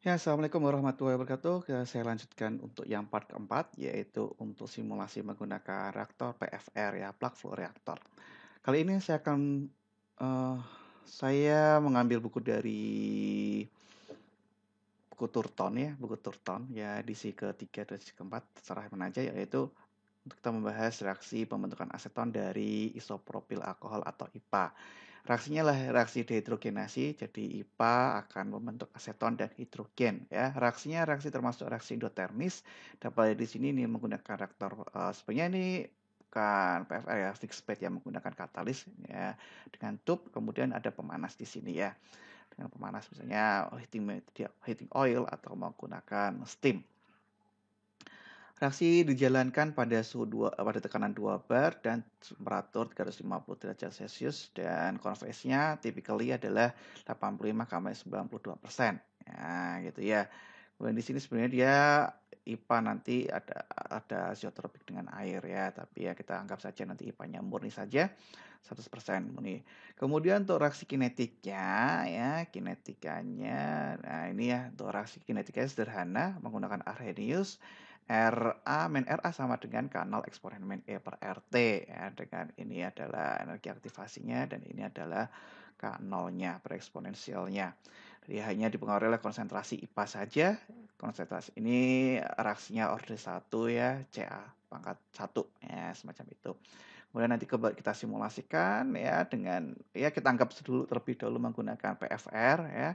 Ya, assalamualaikum warahmatullahi wabarakatuh. Saya lanjutkan untuk yang part keempat, yaitu untuk simulasi menggunakan reaktor PFR ya, plug flow reactor. Kali ini eh, saya mengambil buku dari buku Turton ya, buku Turton ya, edisi ketiga dan edisi keempat, terserah mana aja, yaitu untuk kita membahas reaksi pembentukan aseton dari isopropil alkohol atau IPA. Reaksinya lah reaksi dehidrogenasi, jadi IPA akan membentuk aseton dan hidrogen ya. Reaksinya reaksi termasuk reaksi endotermis. Dapat di sini ini menggunakan reaktor sebenarnya ini bukan PFR ya, fixed bed yang menggunakan katalis ya dengan tube, kemudian ada pemanas di sini ya. Dengan pemanas misalnya heating oil atau menggunakan steam. Reaksi dijalankan pada tekanan 2 bar dan temperatur 350 derajat Celcius dan konversinya typically adalah 85-92%. Ya, gitu ya. Kemudian di sini sebenarnya dia IPA nanti ada azeotropik dengan air ya, tapi ya kita anggap saja nanti IPA-nya murni saja 100% murni. Kemudian untuk reaksi kinetiknya ya, kinetikanya nah ini ya untuk reaksi kinetikanya sederhana menggunakan Arrhenius. RA sama dengan kanal eksponen E per RT ya, dengan ini adalah energi aktivasinya dan ini adalah K0-nya per eksponensialnya. Jadi hanya dipengaruhi oleh konsentrasi IPA saja. Konsentrasi ini reaksinya order 1 ya, Ca pangkat 1 ya, semacam itu. Kemudian nanti kita simulasikan ya dengan ya kita anggap dulu terlebih dahulu menggunakan PFR ya.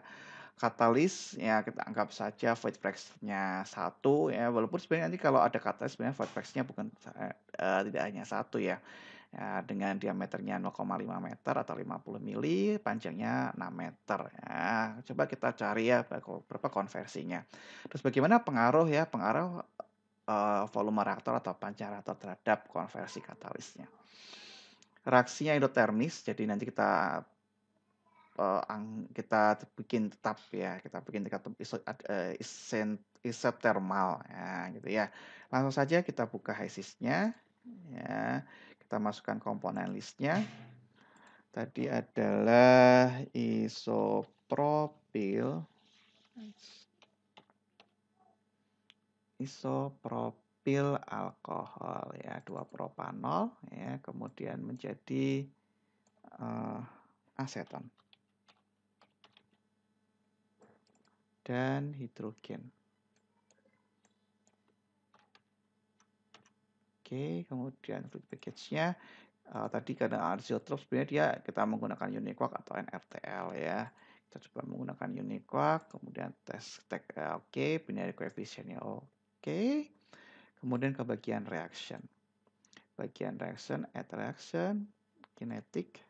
Katalis ya kita anggap saja void fraction-nya 1 ya, walaupun sebenarnya nanti kalau ada katalis sebenarnya void fraction-nya bukan tidak hanya 1 ya. Ya, dengan diameternya 0,5 meter atau 50 mili, panjangnya 6 meter ya. Coba kita cari ya berapa konversinya. Terus bagaimana pengaruh ya, pengaruh volume reaktor atau panjang reaktor terhadap konversi katalisnya. Reaksinya endotermis, jadi nanti kita bikin tetap ya, kita bikin tetap isothermal ya gitu ya. Langsung saja kita buka HISIS-nya ya. Kita masukkan komponen listnya. Tadi adalah isopropil alkohol ya, 2 propanol ya, kemudian menjadi aseton dan hidrogen. Oke, kemudian fluid package-nya tadi karena azeotrop sebenarnya dia kita menggunakan Uniquark atau NRTL ya. Kita coba menggunakan Uniquark, kemudian tes tag oke, binary coefficient-nya oke. Kemudian ke bagian reaction. Bagian reaction, add reaction, kinetic,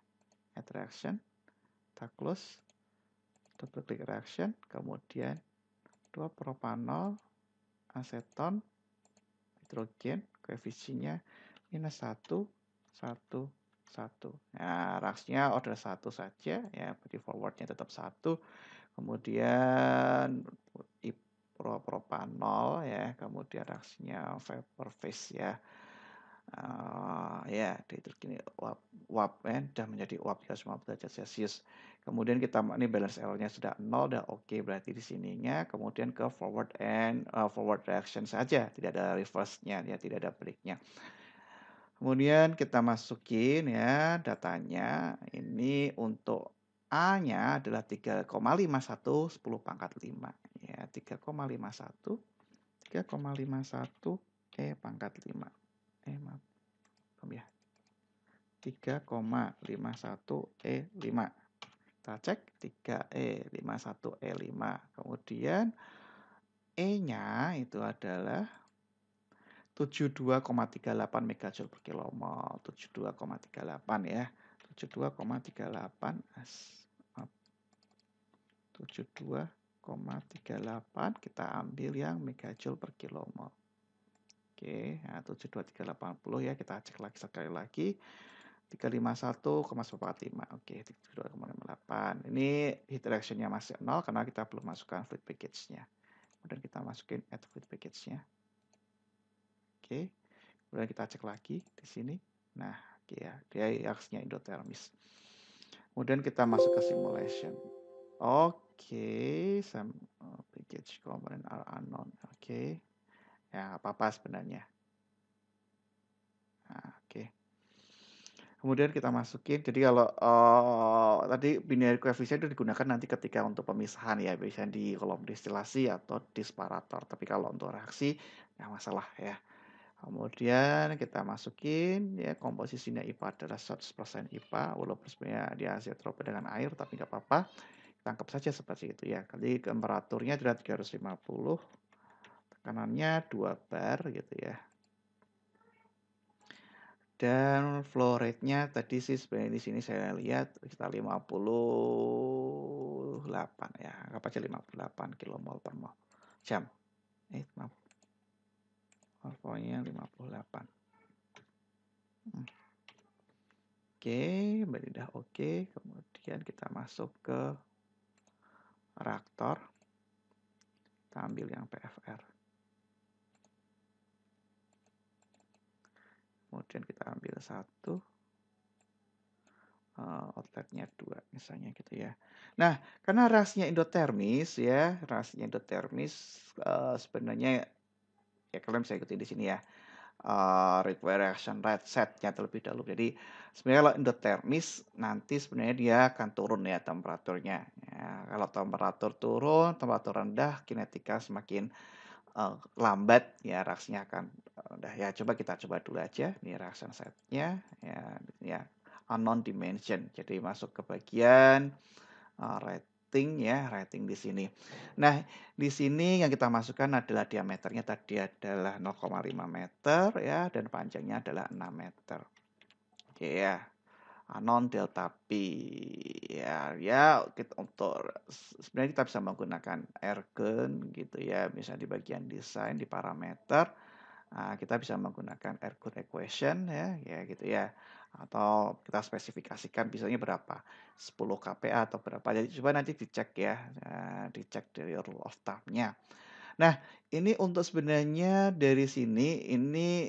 add reaction, kita close, double click reaction, kemudian 2 propanol, aseton, hidrogen, koefisiennya minus 1, 1, 1. Nah, reaksinya order 1 saja ya, berarti forwardnya tetap 1. Kemudian propanol ya, kemudian reaksinya vapor phase ya. Ya, dihidrogen uap ya, sudah menjadi uap 350 derajat Celcius. Kemudian kita ini balance error-nya sudah 0, sudah oke berarti di sininya. Kemudian ke forward reaction saja, tidak ada reverse-nya ya, tidak ada break-nya. Kemudian kita masukin ya datanya. Ini untuk A-nya adalah 3,51 10 pangkat 5 ya, 3,51 E pangkat 5. Maaf. Ya. 3,51 E5. Kita cek 3E51 E5. Kemudian E-nya itu adalah 72,38 megajoule per kilomol. 72,38 ya. 72,38 72,38 kita ambil yang megajoule per kilomol. Oke, nah 72380 ya, kita cek lagi sekali lagi. 351,145. Oke, 32,58. Ini heat reaction-nya masih 0 karena kita belum masukkan fluid package-nya. Kemudian kita masukin add fluid package-nya. Oke. Kemudian kita cek lagi di sini. Nah, oke ya, dia reaksinya endotermis. Kemudian kita masuk ke simulation. Oke, Linkage component are unknown. Oke. Ya, apa-apa sebenarnya. Nah, oke. Kemudian kita masukin. Jadi kalau tadi binary coefficient itu digunakan nanti ketika untuk pemisahan ya, bisa di kolom distilasi atau disparator. Tapi kalau untuk reaksi nggak masalah ya. Kemudian kita masukin ya, komposisinya IPA adalah 100% IPA, walaupun sebenarnya dia azeotrope dengan air, tapi nggak apa-apa. Tangkap saja seperti itu ya. Jadi temperaturnya adalah 350, tekanannya 2 bar gitu ya. Dan flow rate-nya tadi sih sebenarnya di sini saya lihat sekitar 58 ya. Apa aja 58 kilomol per mol jam. Maaf. Pokoknya 58. Oke, berarti udah oke. Kemudian kita masuk ke reaktor. Kita ambil yang PFR. Kemudian kita ambil satu. Outletnya 2 misalnya gitu ya. Nah, karena reaksinya endotermis ya, sebenarnya ya kalian bisa ikuti di sini ya. Require reaction rate setnya terlebih dahulu. Jadi sebenarnya kalau endotermis nanti sebenarnya dia akan turun ya temperaturnya. Ya, kalau temperatur turun, temperatur rendah, kinetika semakin lambat ya reaksinya akan udah ya kita coba dulu aja nih reaction setnya ya unknown dimension. Jadi masuk ke bagian rating di sini. Nah, di sini yang kita masukkan adalah diameternya tadi adalah 0,5 meter ya dan panjangnya adalah 6 meter. Oke ya. Unknown delta P ya kita untuk sebenarnya kita bisa menggunakan ergon gitu ya, misalnya di bagian desain di parameter. Kita bisa menggunakan ergon equation ya gitu ya, atau kita spesifikasikan misalnya berapa 10 kPa atau berapa, jadi coba nanti dicek ya, dicek dari rule of thumb-nya. Nah, ini untuk sebenarnya dari sini ini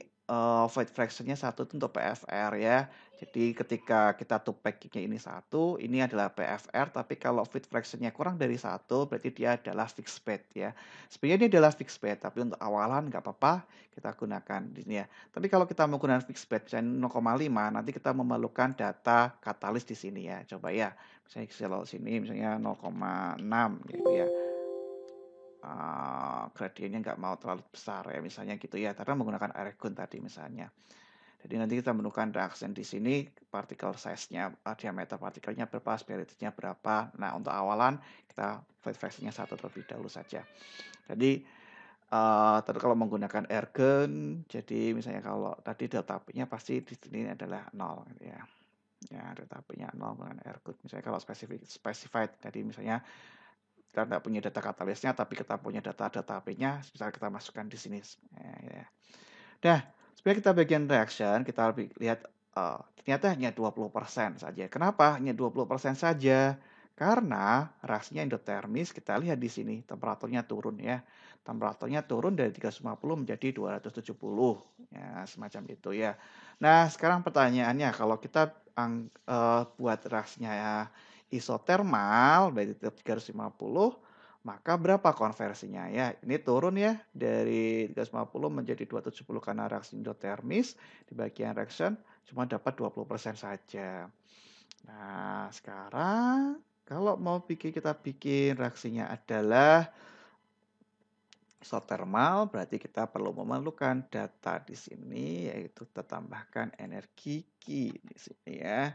void fraction-nya 1 itu untuk PFR ya. Jadi ketika kita to packingnya ini 1, ini adalah PFR, tapi kalau void fraction-nya kurang dari 1, berarti dia adalah fixed bed ya. Sebenarnya ini adalah fixed bed, tapi untuk awalan nggak apa-apa kita gunakan di sini ya. Tapi kalau kita menggunakan fixed bed misalnya 0,5, nanti kita memerlukan data katalis di sini ya. Coba ya, misalnya kalau sini misalnya 0,6 gitu ya. Gradiennya nggak mau terlalu besar ya misalnya gitu ya, karena menggunakan ergon tadi misalnya. Jadi nanti kita menemukan reaction di sini, particle size-nya, diameter partikelnya berapa, spiritusnya berapa. Nah, untuk awalan kita void fraction-nya 1 terlebih dahulu saja. Jadi kalau menggunakan ergon, jadi misalnya kalau tadi delta P-nya pasti di sini adalah 0 gitu ya. Ya, delta P-nya 0 dengan ergon. Misalnya kalau specified tadi misalnya kita nggak punya data katalisnya, tapi kita punya data P-nya, bisa kita masukkan di sini. Ya. Nah, sebenarnya kita bagian reaction, kita lihat ternyata hanya 20% saja. Kenapa hanya 20% saja? Karena reaksinya endotermis, kita lihat di sini temperaturnya turun ya. Temperaturnya turun dari 350 menjadi 270. Ya, semacam itu ya. Nah, sekarang pertanyaannya kalau kita buat reaksinya ya, isotermal berarti 350, maka berapa konversinya ya? Ini turun ya dari 350 menjadi 270 karena reaksi endotermis, di bagian reaction cuma dapat 20% saja. Nah, sekarang kalau mau kita bikin reaksinya adalah isotermal, berarti kita perlu memerlukan data di sini, yaitu kita tambahkan energi Q di sini ya.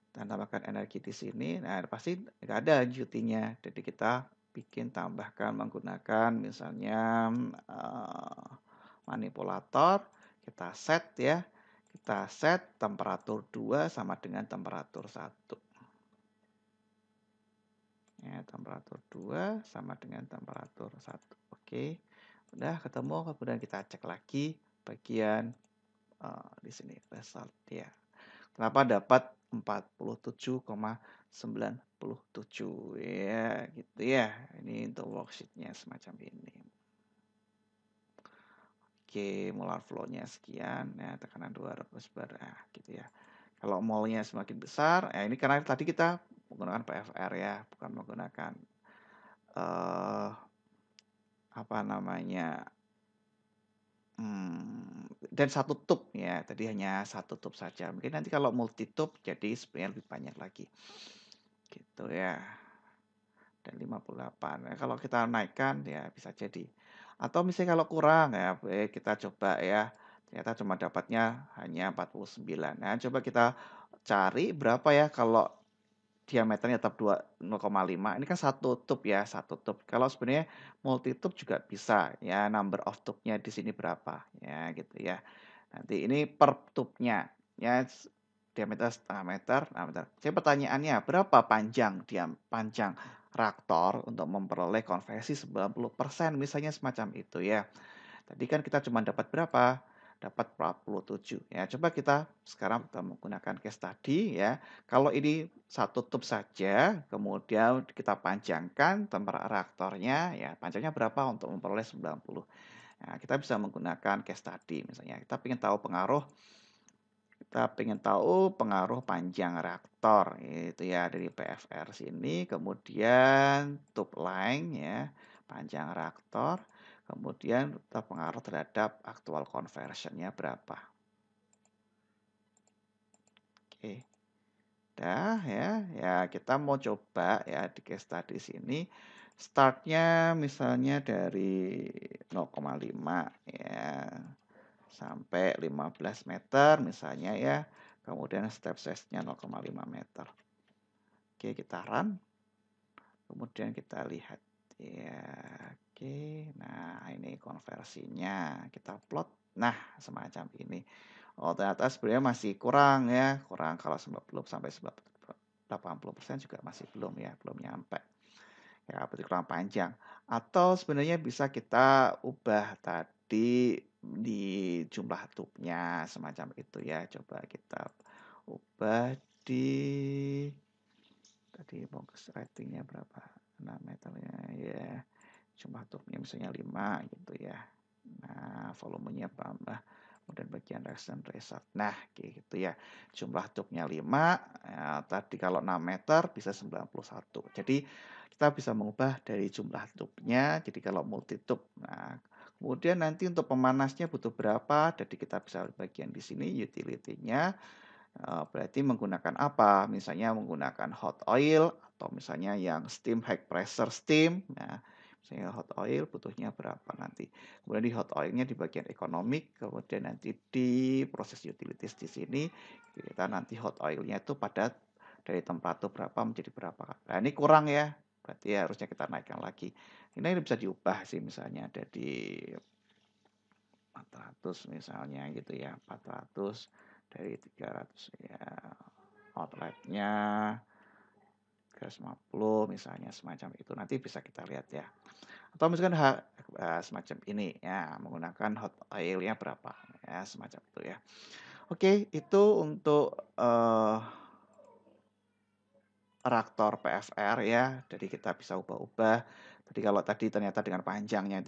Kita tambahkan energi di sini, nah pasti nggak ada duty-nya. Jadi kita bikin tambahkan menggunakan misalnya manipulator, kita set ya. Kita set temperatur 2 sama dengan temperatur 1. Ya, temperatur 2 sama dengan temperatur 1. Oke. Udah ketemu, kemudian kita cek lagi bagian di sini result ya. Kenapa dapat 47,97 ya gitu ya. Ini untuk worksheet-nya semacam ini. Oke, molar flow-nya sekian ya, tekanan 200 bar gitu ya. Kalau molnya semakin besar, ya ini karena tadi kita menggunakan PFR ya, bukan menggunakan apa namanya, dan satu tub ya, tadi hanya satu tub saja. Mungkin nanti kalau multi tub jadi sebenarnya lebih banyak lagi, gitu ya. Dan 58. Nah, kalau kita naikkan ya bisa jadi. Atau misalnya kalau kurang ya, kita coba ya. Ternyata cuma dapatnya hanya 49. Nah, coba kita cari berapa ya kalau diameternya tetap 0,5. Ini kan satu tub ya, satu tub. Kalau sebenarnya multi tub juga bisa ya, number of tubnya di sini berapa ya gitu ya. Nanti ini per tubnya ya, diameter setengah meter. Nah, meter. Jadi pertanyaannya berapa panjang reaktor untuk memperoleh konversi 90%, misalnya semacam itu ya. Tadi kan kita cuma dapat berapa? Dapat 47 ya. Coba kita sekarang kita menggunakan case tadi ya. Kalau ini satu tub saja, kemudian kita panjangkan temperatur reaktornya ya, panjangnya berapa untuk memperoleh 90. Nah, kita bisa menggunakan case tadi misalnya. Kita ingin tahu pengaruh panjang reaktor itu ya dari PFR sini, kemudian tube line ya, panjang reaktor, kemudian pengaruh terhadap actual conversionnya berapa. Oke. Dah ya kita mau coba ya di case study sini startnya misalnya dari 0,5 ya sampai 15 meter misalnya ya, kemudian step size-nya 0,5 meter. Oke, kita run, kemudian kita lihat ya. Oke, nah ini konversinya kita plot. Nah, semacam ini. Oh, ternyata sebenarnya masih kurang ya, kurang kalau belum sampai 80% juga masih belum ya, belum nyampe. Ya, berarti kurang panjang. Atau sebenarnya bisa kita ubah tadi di jumlah tubnya semacam itu ya. Coba kita ubah di tadi box ratingnya berapa? 6 meternya ya. Jumlah tubnya misalnya 5 gitu ya. Nah, volumenya tambah. Kemudian bagian result. Nah, gitu ya. Jumlah tubnya 5. Ya, tadi kalau 6 meter bisa 91. Jadi, kita bisa mengubah dari jumlah tubnya. Jadi, kalau multi tub. Nah, kemudian nanti untuk pemanasnya butuh berapa. Jadi, kita bisa bagian di sini utility-nya. Berarti menggunakan apa? Misalnya menggunakan hot oil. Atau misalnya yang steam, high pressure steam. Nah, misalnya hot oil butuhnya berapa nanti. Kemudian di hot oilnya di bagian ekonomik, kemudian nanti di proses utilities di sini kita nanti hot oilnya itu pada dari temperatur berapa menjadi berapa. Nah ini kurang ya, berarti ya harusnya kita naikkan lagi. Ini bisa diubah sih misalnya ada di 400 misalnya gitu ya, 400 dari 300 ya, outletnya 350 misalnya semacam itu. Nanti bisa kita lihat ya. Atau misalkan semacam ini ya, menggunakan hot oil-nya berapa ya, semacam itu ya. Oke, itu untuk reaktor PFR ya. Jadi kita bisa ubah-ubah. Jadi kalau tadi ternyata dengan panjangnya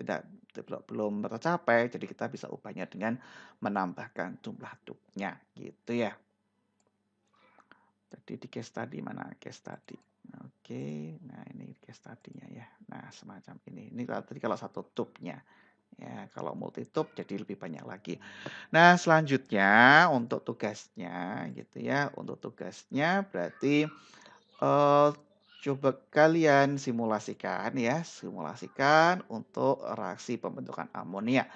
belum tercapai, jadi kita bisa ubahnya dengan menambahkan jumlah tubnya gitu ya. Tadi di case study mana case study? Oke, nah ini case study-nya ya. Nah, semacam ini. Ini tadi kalau satu tubnya. Ya, kalau multi tube jadi lebih banyak lagi. Nah, selanjutnya untuk tugasnya gitu ya. Untuk tugasnya berarti coba kalian simulasikan ya, simulasikan untuk reaksi pembentukan amonia.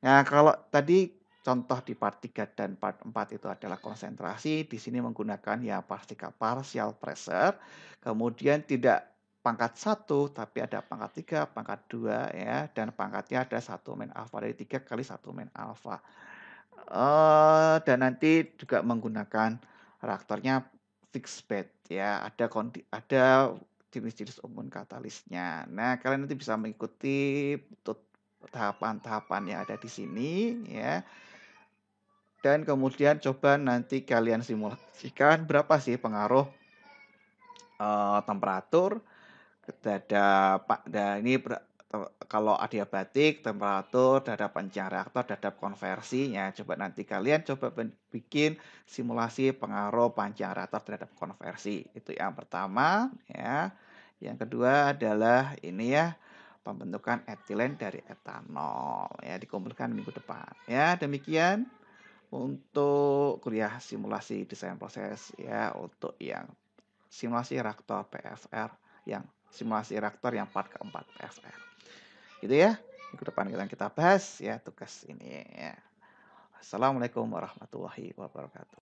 Nah, kalau tadi contoh di part 3 dan part 4 itu adalah konsentrasi, di sini menggunakan ya partial pressure, kemudian tidak pangkat 1, tapi ada pangkat 3, pangkat 2 ya, dan pangkatnya ada 1 min alfa dari 3 kali 1 min alfa. Dan nanti juga menggunakan reaktornya fixed bed ya, ada jenis-jenis umum katalisnya. Nah, kalian nanti bisa mengikuti tahapan-tahapan yang ada di sini ya. Dan kemudian coba nanti kalian simulasikan berapa sih pengaruh temperatur terhadap ini kalau adiabatik temperatur terhadap panjang reaktor terhadap konversinya. Coba nanti kalian coba bikin simulasi pengaruh panjang reaktor terhadap konversi. Itu yang pertama ya. Yang kedua adalah ini ya, pembentukan etilen dari etanol ya, dikumpulkan minggu depan. Ya, demikian untuk kuliah simulasi desain proses ya, untuk yang simulasi reaktor PFR, yang simulasi reaktor yang part keempat PFR. Gitu ya. Minggu depan kita bahas ya tugas ini ya. Assalamualaikum warahmatullahi wabarakatuh.